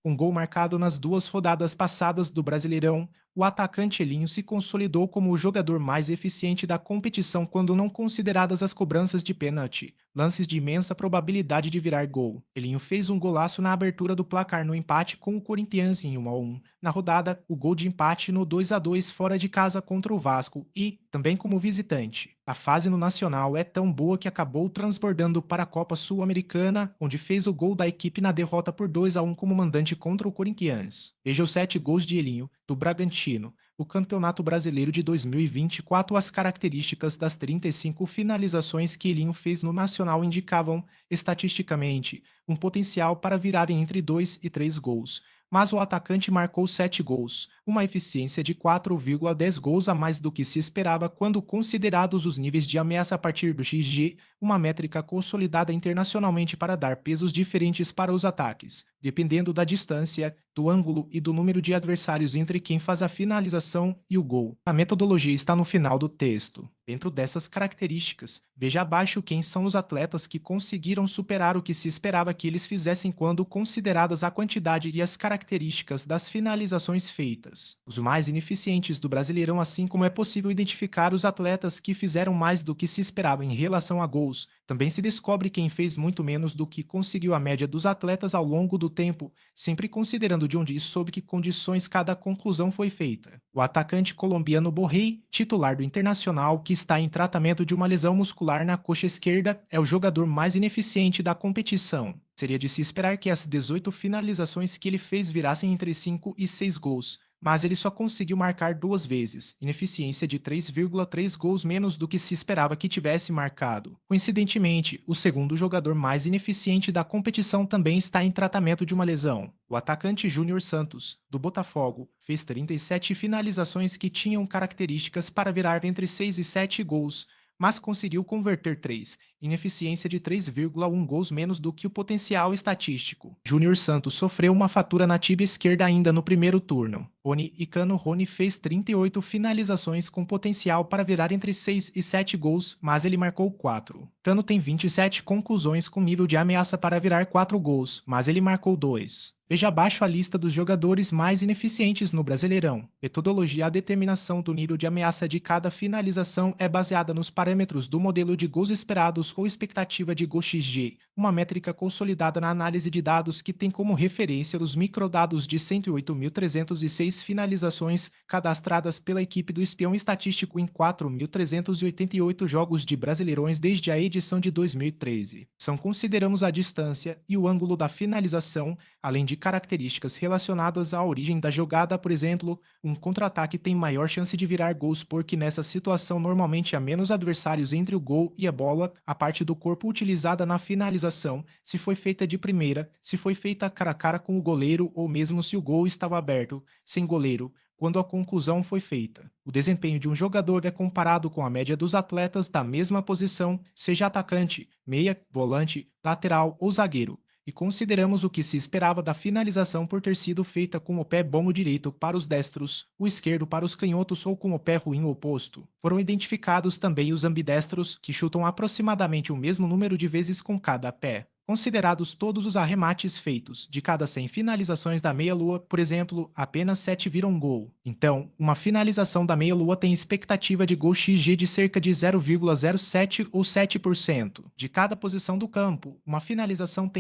um gol marcado nas duas rodadas passadas do Brasileirão, o atacante Elinho se consolidou como o jogador mais eficiente da competição quando não consideradas as cobranças de pênalti, lances de imensa probabilidade de virar gol. Elinho fez um golaço na abertura do placar no empate com o Corinthians em 1-1. Na rodada, o gol de empate no 2-2 fora de casa contra o Vasco e, também como visitante. A fase no Nacional é tão boa que acabou transbordando para a Copa Sul-Americana, onde fez o gol da equipe na derrota por 2-1 como mandante contra o Corinthians. Veja os 7 gols de Elinho, do Bragantino, o Campeonato Brasileiro de 2024. As características das 35 finalizações que Elinho fez no Nacional indicavam, estatisticamente, um potencial para virar entre 2 e 3 gols. Mas o atacante marcou 7 gols, uma eficiência de 4,10 gols a mais do que se esperava quando considerados os níveis de ameaça a partir do XG, uma métrica consolidada internacionalmente para dar pesos diferentes para os ataques, dependendo da distância, do ângulo e do número de adversários entre quem faz a finalização e o gol. A metodologia está no final do texto. Dentro dessas características, veja abaixo quem são os atletas que conseguiram superar o que se esperava que eles fizessem quando consideradas a quantidade e as características das finalizações feitas. Os mais ineficientes do Brasileirão, assim como é possível identificar os atletas que fizeram mais do que se esperava em relação a gols, também se descobre quem fez muito menos do que conseguiu a média dos atletas ao longo do tempo, sempre considerando de onde e sob que condições cada conclusão foi feita. O atacante colombiano Borré, titular do Internacional, que está em tratamento de uma lesão muscular na coxa esquerda, é o jogador mais ineficiente da competição. Seria de se esperar que as 18 finalizações que ele fez virassem entre 5 e 6 gols, mas ele só conseguiu marcar 2 vezes, ineficiência de 3,3 gols menos do que se esperava que tivesse marcado. Coincidentemente, o segundo jogador mais ineficiente da competição também está em tratamento de uma lesão. O atacante Júnior Santos, do Botafogo, fez 37 finalizações que tinham características para virar entre 6 e 7 gols, mas conseguiu converter 3, ineficiência de 3,1 gols menos do que o potencial estatístico. Júnior Santos sofreu uma fratura na tíbia esquerda ainda no primeiro turno. Rony fez 38 finalizações com potencial para virar entre 6 e 7 gols, mas ele marcou 4. Cano tem 27 conclusões com nível de ameaça para virar 4 gols, mas ele marcou 2. Veja abaixo a lista dos jogadores mais ineficientes no Brasileirão. Metodologia: a determinação do nível de ameaça de cada finalização é baseada nos parâmetros do modelo de gols esperados ou expectativa de gol XG, uma métrica consolidada na análise de dados que tem como referência os microdados de 108.306 finalizações cadastradas pela equipe do espião estatístico em 4.388 jogos de Brasileirões desde a edição de 2013. São consideramos a distância e o ângulo da finalização, além de características relacionadas à origem da jogada. Por exemplo, um contra-ataque tem maior chance de virar gols porque nessa situação normalmente há menos adversários entre o gol e a bola, a parte do corpo utilizada na finalização, se foi feita de primeira, se foi feita cara a cara com o goleiro ou mesmo se o gol estava aberto, sem goleiro, quando a conclusão foi feita. O desempenho de um jogador é comparado com a média dos atletas da mesma posição, seja atacante, meia, volante, lateral ou zagueiro, e consideramos o que se esperava da finalização por ter sido feita com o pé bom direito para os destros, o esquerdo para os canhotos ou com o pé ruim oposto. Foram identificados também os ambidestros, que chutam aproximadamente o mesmo número de vezes com cada pé. Considerados todos os arremates feitos, de cada 100 finalizações da meia-lua, por exemplo, apenas 7 viram gol. Então, uma finalização da meia-lua tem expectativa de gol XG de cerca de 0,07 ou 7%. De cada posição do campo, uma finalização tem